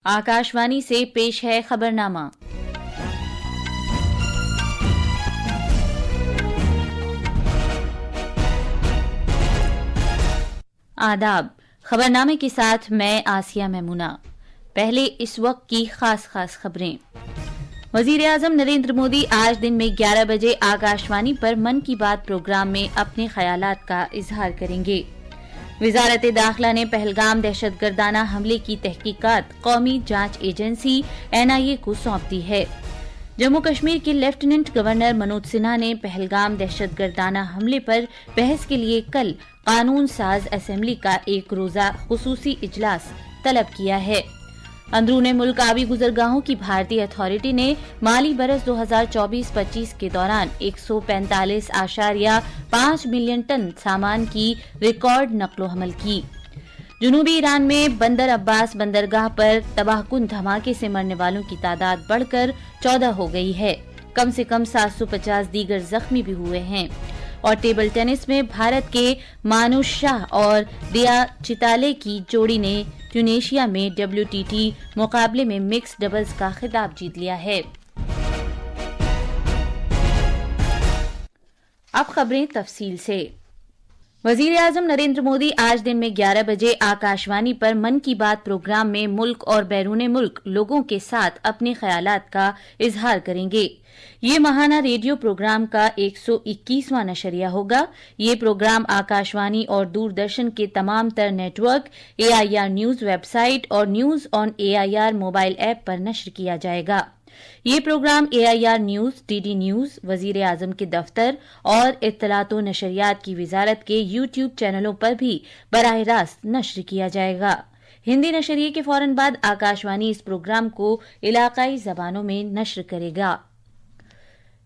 आकाशवाणी से पेश है खबरनामा। आदाब। खबरनामे के साथ मैं आसिया मैमूना। पहले इस वक्त की खास खबरें। वजीर आजम नरेंद्र मोदी आज दिन में 11 बजे आकाशवाणी पर मन की बात प्रोग्राम में अपने ख्यालात का इजहार करेंगे। वजारत दाखिला ने पहलगाम दहशतगर्दाना हमले की तहकीकात कौमी जांच एजेंसी NIA को सौंप दी है। जम्मू कश्मीर के लेफ्टिनेंट गवर्नर मनोज सिन्हा ने पहलगाम दहशतगर्दाना हमले पर बहस के लिए कल कानून साज असेंबली का एक रोजा खुसूसी इजलास तलब किया है। अंदरूने मुल्क आबी गुजरगाहों की भारतीय अथॉरिटी ने माली बरस 2024-25 के दौरान 145.5 मिलियन टन सामान की रिकॉर्ड नकलो हमल की। जनूबी ईरान में बंदर अब्बास बंदरगाह पर तबाहकुन धमाके से मरने वालों की तादाद बढ़कर 14 हो गई है। कम से कम 750 दीगर जख्मी भी हुए हैं। और टेबल टेनिस में भारत के मानुष शाह और दिया चिताले की जोड़ी ने ट्यूनेशिया में WTT मुकाबले में मिक्स डबल्स का खिताब जीत लिया है। अब खबरें तफसील से। वजीर आजम नरेंद्र मोदी आज दिन में 11 बजे आकाशवाणी पर मन की बात प्रोग्राम में मुल्क और बैरूने मुल्क लोगों के साथ अपने ख्यालात का इजहार करेंगे। ये माहाना रेडियो प्रोग्राम का 121वां नशरिया होगा। ये प्रोग्राम आकाशवाणी और दूरदर्शन के तमाम तर नेटवर्क, AIR न्यूज वेबसाइट और news on AIR mobile app पर नश्र किया जाएगा। ये program AIR news, DD news, वजीर आजम के दफ्तर और इत्तलात व नशरियात की वजारत के YouTube चैनलों पर भी बराह रास्त नश्र किया जाएगा। हिंदी नशरिये के फौरन बाद आकाशवाणी इस प्रोग्राम को इलाकाई जबानों में नश्र करेगा।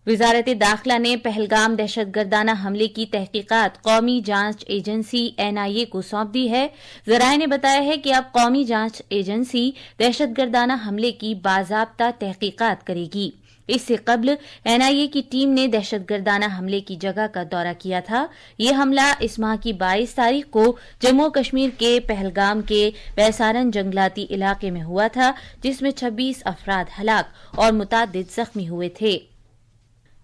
वजारत दाखिला ने पहलगाम दहशतगर्दाना हमले की तहकीकात कौमी जांच एजेंसी NIA को सौंप दी है। जराये ने बताया है कि अब कौमी जांच एजेंसी दहशतगर्दाना हमले की बाज़ाब्ता तहकीकात करेगी। इससे कबल NIA की टीम ने दहशतगर्दाना हमले की जगह का दौरा किया था। ये हमला इस माह की 22 तारीख को जम्मू कश्मीर के पहलगाम के बैसारन जंगलाती इलाके में हुआ था, जिसमें 26 अफराद हलाक और मुतादिद जख्मी हुए थे।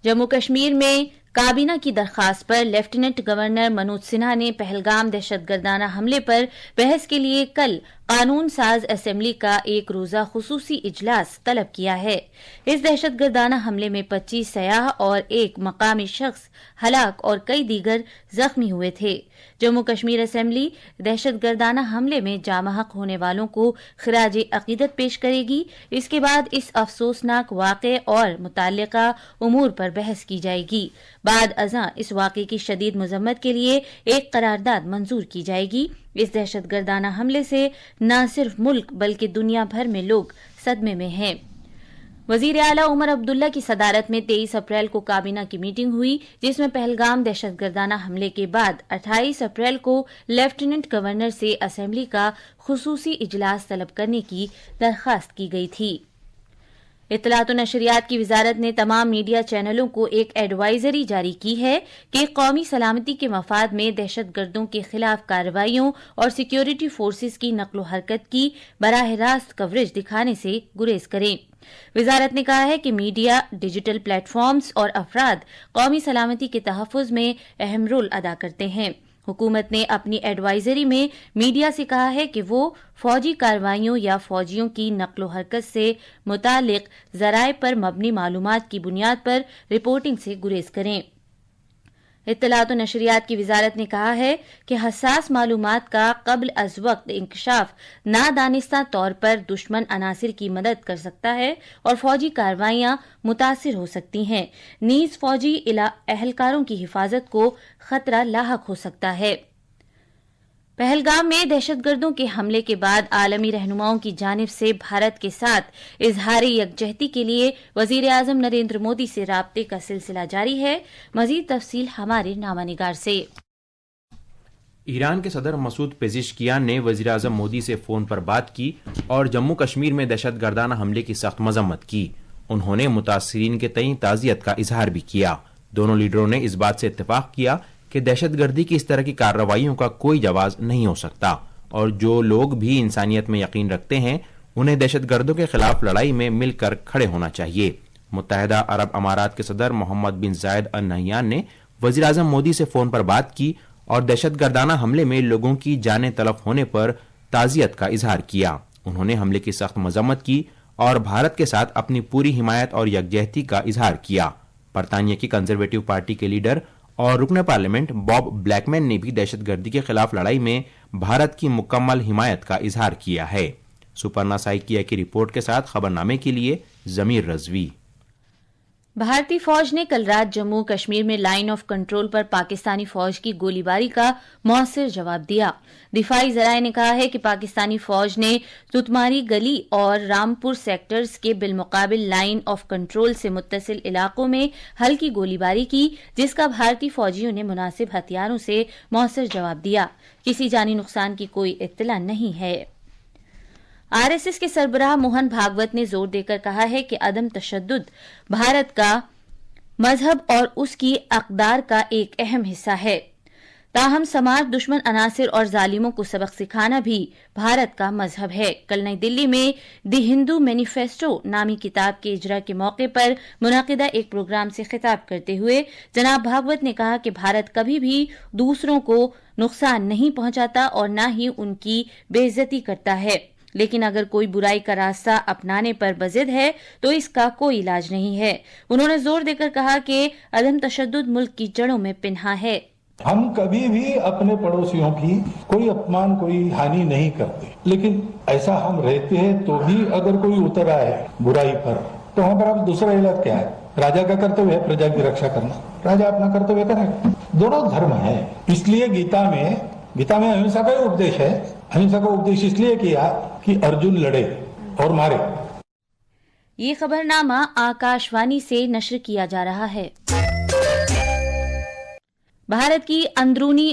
जम्मू कश्मीर में काबीना की दरखास्त पर लेफ्टिनेंट गवर्नर मनोज सिन्हा ने पहलगाम दहशतगर्दाना हमले पर बहस के लिए कल कानून साज असेंबली का एक रोजा खुसूसी इजलास तलब किया है। इस दहशतगर्दाना हमले में 25 सयाह और एक मकामी शख्स हलाक और कई दीगर जख्मी हुए थे। जम्मू कश्मीर असेंबली दहशतगर्दाना हमले में जामहक होने वालों को खिराज अकीदत पेश करेगी। इसके बाद इस अफसोसनाक वाक़े और मुताल्लिका उमूर पर बहस की जाएगी। बाद अज़ां इस वाक़े की शदीद मजम्मत के लिए एक करारदाद मंजूर की जाएगी। इस दहशतगर्दाना हमले से न सिर्फ मुल्क बल्कि दुनिया भर में लोग सदमे में हैं। वजीर आला उमर अब्दुल्ला की सदारत में 23 अप्रैल को काबीना की मीटिंग हुई, जिसमें पहलगाम दहशतगर्दाना हमले के बाद 28 अप्रैल को लेफ्टिनेंट गवर्नर से असेंबली का खुसूसी इजलास तलब करने की दरखास्त की गई थी। इत्तलात व नशरियात की वजारत ने तमाम मीडिया चैनलों को एक एडवाइजरी जारी की है कि कौमी सलामती के मफाद में दहशतगर्दों के खिलाफ कार्रवाइयों और सिक्योरिटी फोर्सेस की नकलो हरकत की बराह रास्त कवरेज दिखाने से गुरेज करें। वजारत ने कहा है कि मीडिया, डिजिटल प्लेटफॉर्म्स और अफराद कौमी सलामती के तहफ़्फ़ुज़ में अहम रोल अदा करते हैं। हुकूमत ने अपनी एडवाइजरी में मीडिया से कहा है कि वो फौजी कार्रवाइयों या फौजियों की नकलो हरकत से मुतालिक ज़राए पर मबनी मालूमात की बुनियाद पर रिपोर्टिंग से गुरेज करें। इत्तलात व नशरियात की वजारत ने कहा है कि हसास मालूमात का कब्ल अज वक्त इंकशाफ नादानिस्ता तौर पर दुश्मन अनासिर की मदद कर सकता है और फौजी कार्रवाइयां मुतासिर हो सकती हैं। नीज फौजी एहलकारों की हिफाजत को खतरा लाहक हो सकता है। पहलगाम में दहशतगर्दों के हमले के बाद आलमी रहनुमाओं की जानिब से भारत के साथ इजहार यकजहती के लिए वजीर आजम नरेंद्र मोदी से राब्ते का सिलसिला जारी है। मजीद तफसील हमारे नामानिगार से। ईरान के सदर मसूद पेजिशकियान ने वजीर आजम मोदी से फोन पर बात की और जम्मू कश्मीर में दहशतगर्दाना हमले की सख्त मजम्मत की। उन्होंने मुतासिरीन के तईं ताज़ियत का इजहार भी किया। दोनों लीडरों ने इस बात से इत्तेफाक किया कि दहशतगर्दी की इस तरह की कार्रवाइयों का कोई जवाब नहीं हो सकता और जो लोग भी इंसानियत में यकीन रखते हैं انہیں دہشت گردوں کے خلاف لڑائی میں مل کر کھڑے ہونا چاہیے۔ متحدہ عرب امارات کے صدر محمد بن زائد ال نہیان نے وزیر اعظم مودی سے فون پر بات کی اور دہشت گردانہ حملے میں لوگوں کی جانیں تلف ہونے پر تعزیت کا اظہار کیا۔ انہوں نے حملے کی سخت مذمت کی اور بھارت کے ساتھ اپنی پوری حمایت اور یکجہتی کا اظہار کیا۔ برطانیہ کی کنزرویٹو پارٹی کے لیڈر اور رکن پارلیمنٹ باب بلیک مین نے بھی دہشت گردی کے خلاف لڑائی میں بھارت کی مکمل حمایت کا اظہار کیا ہے۔ سپرنا سائکیا کی رپورٹ کے ساتھ خبرنامے کے لیے ضمیر رضوی۔ بھارتی فوج نے کل رات جموں کشمیر میں لائن آف کنٹرول پر پاکستانی فوج کی گولی باری کا مؤثر جواب دیا۔ دفاعی ذرائع نے کہا ہے کہ پاکستانی فوج نے تتماری گلی اور رامپور سیکٹرز کے بالمقابل لائن آف کنٹرول سے متصل علاقوں میں ہلکی گولی باری کی، جس کا بھارتی فوجیوں نے مناسب ہتھیاروں سے مؤثر جواب دیا۔ کسی جانی نقصان کی کوئی اطلاع نہیں ہے۔ آر ایس ایس کے سربراہ موہن بھاگوت نے زور دے کر کہا ہے کہ عدم تشدد بھارت کا مذہب اور اس کی اقدار کا ایک اہم حصہ ہے، تاہم سماج دشمن عناصر اور ظالموں کو سبق سکھانا بھی بھارت کا مذہب ہے۔ کل نئی دلی میں دی ہندو مینیفیسٹو نامی کتاب کے اجرا کے موقع پر منعقدہ ایک پروگرام سے خطاب کرتے ہوئے جناب بھاگوت نے کہا کہ بھارت کبھی بھی دوسروں کو نقصان نہیں پہنچاتا اور نہ ہی ان کی بے عزتی کرتا ہے، لیکن اگر کوئی برائی کا راستہ اپنانے پر بضد ہے تو اس کا کوئی علاج نہیں ہے۔ انہوں نے زور دے کر کہا کہ عدم تشدد ملک کی جڑوں میں پنہاں ہے۔ ہم کبھی بھی اپنے پڑوسیوں کی کوئی اپمان کوئی ہانی نہیں کرتے، لیکن ایسا ہم رہتے ہیں تو بھی اگر کوئی اتر آئے برائی پر تو وہاں پر اب دوسرا علاج کیا ہے؟ راجا کا کرتویہ ہے پرجا کی رکشا کرنا، راجا اپنا کرتویہ کرے۔ دونوں دھرم ہیں، اس لیے گیتا میں اہمسا کا ہی اپدیش ہے۔ اہمسا کا اپدیش اس لیے کیا کہ ارجن لڑے اور مارے۔ یہ خبرنامہ آکاشوانی سے نشر کیا جا رہا ہے۔ بھارت کی اندرونی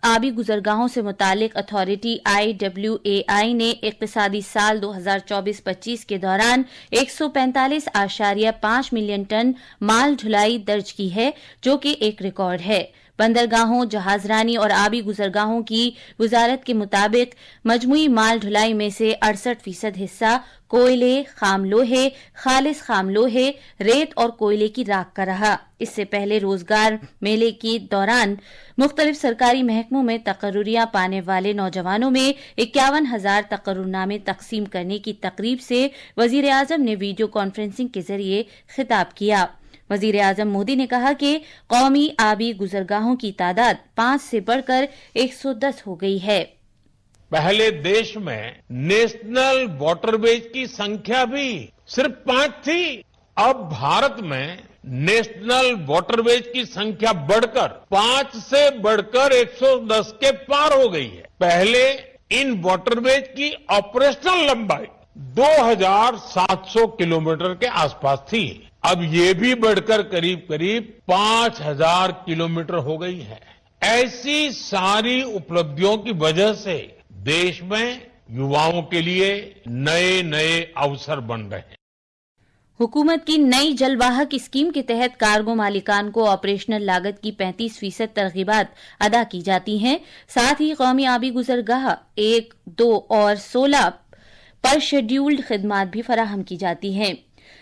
آبی گزرگاہوں سے متعلق اتھارٹی IWAI نے اقتصادی سال 2024-25 کے دوران 145.5 ملین ٹن مال ڈھلائی درج کی ہے، جو کہ ایک ریکارڈ ہے۔ بندرگاہوں، جہاز رانی اور آبی گزرگاہوں کی وزارت کے مطابق مجموعی مال ڈھلائی میں سے 68% حصہ کوئلے، خام لوہے، خالص خام لوہے، ریت اور کوئلے کی راکھ کا رہا۔ اس سے پہلے روزگار میلے کے دوران مختلف سرکاری محکموں میں تقرریاں پانے والے نوجوانوں میں 51,000 تقرر نامے تقسیم کرنے کی تقریب سے وزیر اعظم نے ویڈیو کانفرنسنگ کے ذریعے خطاب کیا۔ وزیر اعظم مودی نے کہا کہ قومی آبی گزرگاہوں کی تعداد 5 سے بڑھ کر 110 ہو گئی ہے۔ پہلے دیش میں نیشنل واٹر ویز کی سنکھیا بھی صرف 5 تھی، اب بھارت میں نیشنل واٹر ویز کی سنکھیا بڑھ کر 5 سے بڑھ کر 110 کے پار ہو گئی ہے۔ پہلے ان واٹر ویز کی آپریشنل لمبائی 2,700 کلومیٹر کے آس پاس تھی، اب یہ بھی بڑھ کر قریب 5,000 کلومیٹر ہو گئی ہے۔ ایسی ساری اپلبدھیوں کی وجہ سے دیش میں یواؤں کے لیے نئے اوسر بن رہے ہیں۔ حکومت کی نئی جل واہک اسکیم کے تحت کارگو مالکان کو آپریشنل لاگت کی 35% ترغیبات ادا کی جاتی ہیں، ساتھ ہی قومی آبی گزرگاہ 1، 2 اور 16 پر شیڈیولڈ خدمات بھی فراہم کی جاتی ہیں۔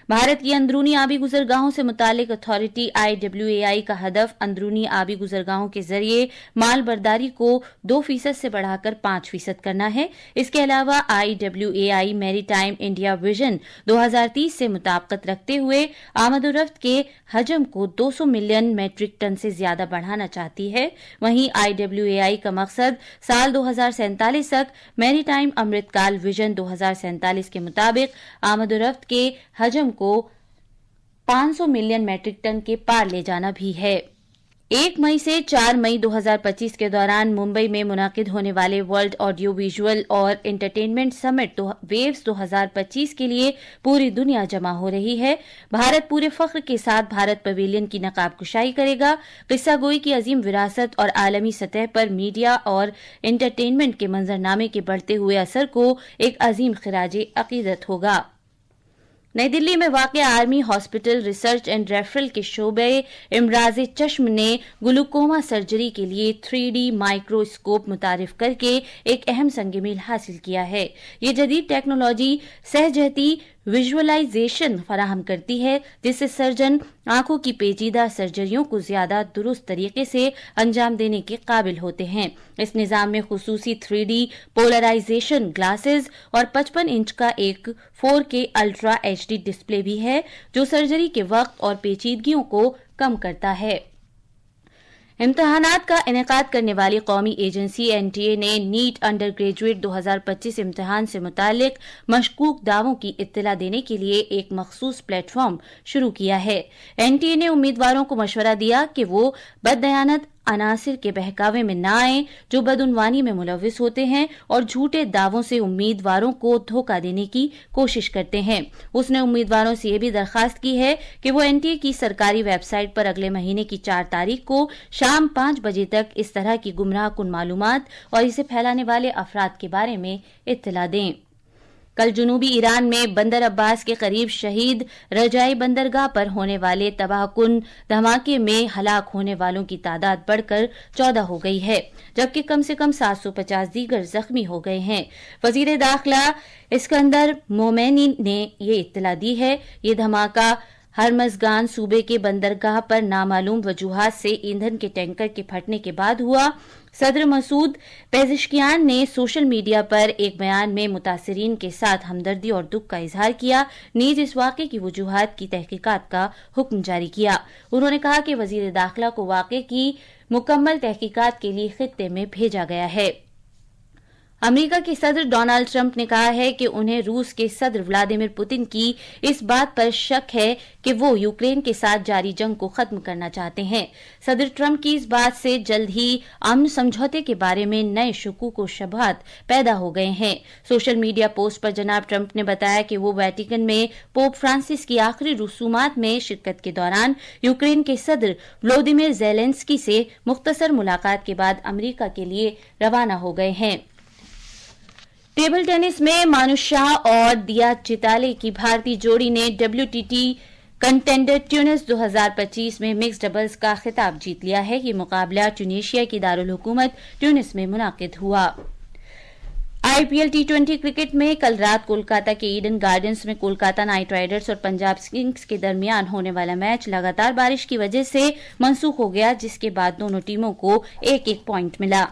بھارت کی اندرونی آبی گزرگاہوں سے متعلق اتھارٹی IWAI کا ہدف اندرونی آبی گزرگاہوں کے ذریعے مال برداری کو 2% سے بڑھا کر 5% کرنا ہے۔ اس کے علاوہ IWAI میری ٹائم انڈیا ویژن 2030 سے مطابقت رکھتے ہوئے آمد و رفت کے حجم کو 200 ملین میٹرک ٹن سے زیادہ بڑھانا چاہتی ہے۔ وہیں IWAI کا مقصد سال 2047 تک میری ٹائم امرت کال ویژن 2047 کے مطابق آمد و رفت کے حجم کو 500 ملین میٹرک ٹن کے پار لے جانا بھی ہے۔ 1 مئی سے 4 مئی 2025 کے دوران ممبئی میں منعقد ہونے والے ورلڈ آڈیو ویژول اور انٹرٹینمنٹ سمٹ ویوز 2025 کے لیے پوری دنیا جمع ہو رہی ہے۔ بھارت پورے فخر کے ساتھ بھارت پویلین کی نقاب کشائی کرے گا۔ قصہ گوئی کی عظیم وراثت اور عالمی سطح پر میڈیا اور انٹرٹینمنٹ کے منظرنامے کے بڑھتے ہوئے اثر کو ایک عظیم خراج عقیدت ہوگا۔ नई दिल्ली में वाक़या army hospital research and referral के शोबे इमराज चश्म ने ग्लूकोमा सर्जरी के लिए 3D माइक्रोस्कोप मुतारिफ करके एक अहम संग मील हासिल किया है। ये जदीद टेक्नोलॉजी सहजती विजुअलाइजेशन फराहम करती है, जिससे सर्जन आंखों की पेचीदा सर्जरियों को ज्यादा दुरुस्त तरीके से अंजाम देने के काबिल होते हैं। इस निजाम में खुसूसी 3D पोलराइजेशन ग्लासेस और 55 इंच का एक 4K अल्ट्रा HD डिस्प्ले भी है, जो सर्जरी के वक्त और पेचीदगियों को कम करता है। इम्तहानात का इनेकाद करने वाली कौमी एजेंसी NTA ने नीट अंडर ग्रेजुएट 2025 इम्तहान से मुतालिक मशकूक दावों की इत्तला देने के लिए एक मखसूस प्लेटफॉर्म शुरू किया है। NTA ने उम्मीदवारों को मशवरा दिया कि वो बददयानत अनासिर के बहकावे में न आए, जो बदउनवानी में मुलविस होते हैं और झूठे दावों से उम्मीदवारों को धोखा देने की कोशिश करते हैं। उसने उम्मीदवारों से यह भी दरखास्त की है कि वो NTA की सरकारी वेबसाइट पर अगले महीने की 4 तारीख को शाम 5 बजे तक इस तरह की गुमराह कुन मालूमात और इसे फैलाने वाले अफराद के बारे में इत्तला दें। कल जनूबी ईरान में बंदर अब्बास के करीब शहीद रजाई बंदरगाह पर होने वाले तबाहकुन धमाके में हलाक होने वालों की तादाद बढ़कर 14 हो गई है, जबकि कम से कम 750 दीगर जख्मी हो गए हैं। वजीर दाखिला इस्कंदर मोमेनी ने ये इत्तला दी है। ये धमाका हरमजगान सूबे के बंदरगाह पर नामालूम वजूहात से ईंधन के टैंकर के फटने के बाद हुआ। सदर मसूद पेजिशकियान ने सोशल मीडिया पर एक बयान में मुतासिरीन के साथ हमदर्दी और दुख का इजहार किया, नीज इस वाक़े की वजूहात की तहकीकात का हुक्म जारी किया। उन्होंने कहा कि वजीर दाखिला को वाक़े की मुकम्मल तहकीकात के लिए खित्ते में भेजा गया है। अमेरिका के सदर डोनाल्ड ट्रंप ने कहा है कि उन्हें रूस के सदर व्लादिमीर पुतिन की इस बात पर शक है कि वो यूक्रेन के साथ जारी जंग को खत्म करना चाहते हैं। सदर ट्रंप की इस बात से जल्द ही अमन समझौते के बारे में नए शुकूक व शुबहात पैदा हो गए हैं। सोशल मीडिया पोस्ट पर जनाब ट्रंप ने बताया कि वो वेटिकन में पोप फ्रांसिस की आखिरी रसूमात में शिरकत के दौरान यूक्रेन के सदर व्लादिमीर ज़ेलेंस्की से मुख्तसर मुलाकात के बाद अमेरिका के लिए रवाना हो गए हैं। टेबल टेनिस में मानुष शाह और दिया चिताले की भारतीय जोड़ी ने WTT कंटेंडर ट्यूनिस 2025 में मिक्स डबल्स का खिताब जीत लिया है। ये मुकाबला ट्यूनीशिया की दारुल हुकूमत ट्यूनिस में मुनाकिद हुआ। IPL T20 क्रिकेट में कल रात कोलकाता के ईडन गार्डन्स में कोलकाता नाइट राइडर्स और पंजाब किंग्स के दरमियान होने वाला मैच लगातार बारिश की वजह से मनसूख हो गया, जिसके बाद दोनों टीमों को 1-1 पॉइंट मिला।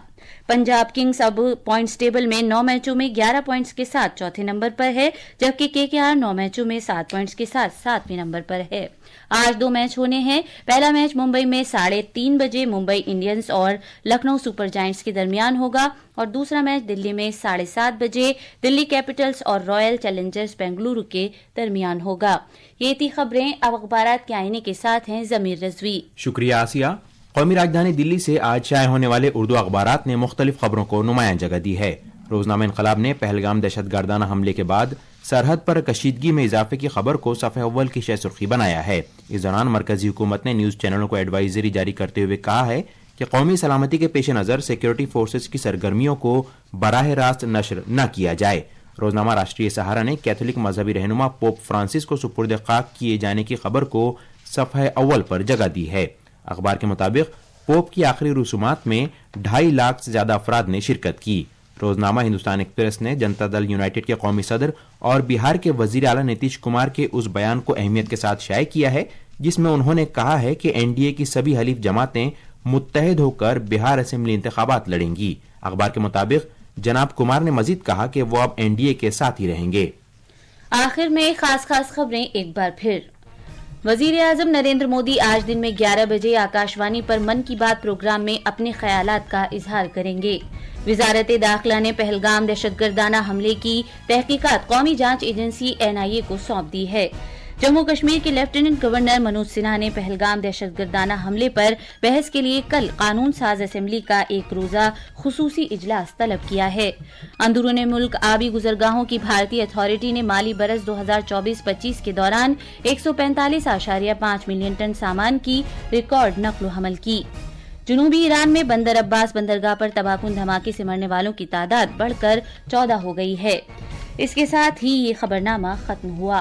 पंजाब किंग्स अब पॉइंट्स टेबल में 9 मैचों में 11 पॉइंट्स के साथ चौथे नंबर पर है, जबकि KKR 9 मैचों में 7 पॉइंट्स के साथ 7वें नंबर पर है। आज 2 मैच होने हैं। पहला मैच मुंबई में 3:30 बजे मुंबई इंडियंस और लखनऊ सुपर जायंट्स के दरमियान होगा और दूसरा मैच दिल्ली में 7:30 बजे दिल्ली कैपिटल्स और रॉयल चैलेंजर्स बेंगलुरु के दरमियान होगा। ये थी खबरें। अब अखबारात के आईने के साथ हैं जमीर रजवी। शुक्रिया आसिया। कौमी राजधानी दिल्ली से आज शाये होने वाले उर्दू अखबारात ने मुख्तलिफ खबरों को नुमायां जगह दी है। रोजनामा इनकलाब ने पहलगाम दहशतगर्दाना हमले के बाद सरहद पर कशीदगी में इजाफे की खबर को सफ़े अव्वल की शह सुर्खी बनाया है। इस दौरान मरकजी हुकूमत ने न्यूज़ चैनलों को एडवाइजरी जारी करते हुए कहा है कि कौमी सलामती के पेश नज़र सिक्योरिटी फोर्सेज की सरगर्मियों को बराह रास्त नशर न किया जाए। रोजनामा राष्ट्रीय सहारा ने कैथोलिक मजहबी रहनुमा पोप फ्रांसिस को सुपुर्द खाक किए जाने की खबर को सफ़े अव्वल पर जगह दी है। अखबार के मुताबिक पोप की आखिरी रसूमात में 2.5 लाख से ज्यादा अफराद ने शिरकत की। रोजनामा हिंदुस्तान एक्सप्रेस ने जनता दल यूनाइटेड के कौमी सदर और बिहार के वजीर आला नीतीश कुमार के उस बयान को अहमियत के साथ शाये किया है जिसमें उन्होंने कहा है कि NDA की सभी हलीफ जमातें मुत्तहिद होकर बिहार असेंबली इंतखाबात लड़ेंगी। अखबार के मुताबिक जनाब कुमार ने मजीद कहा कि वो अब NDA के साथ ही रहेंगे। आखिर में खास खबरें एक बार फिर। वजीर आजम नरेंद्र मोदी आज दिन में 11 बजे आकाशवाणी पर मन की बात प्रोग्राम में अपने ख्यालात का इजहार करेंगे। वजारत दाखिला ने पहलगाम दहशतगर्दाना हमले की तहकीकात कौमी जांच एजेंसी NIA को सौंप दी है। जम्मू कश्मीर के लेफ्टिनेंट गवर्नर मनोज सिन्हा ने पहलगाम दहशतगर्दाना हमले पर बहस के लिए कल कानून साज असेंबली का एक रोजा खुसूसी इजलास तलब किया है। अंदरूनी मुल्क आबी गुजरगाहों की भारतीय अथॉरिटी ने माली बरस 2024-25 के दौरान 145.5 मिलियन टन सामान की रिकॉर्ड नकलो हमल की। जनूबी ईरान में बंदर अब्बास बंदरगाह पर तबाहकुन धमाके से मरने वालों की तादाद बढ़कर 14 हो गई है। इसके साथ ही ये खबरनामा खत्म हुआ।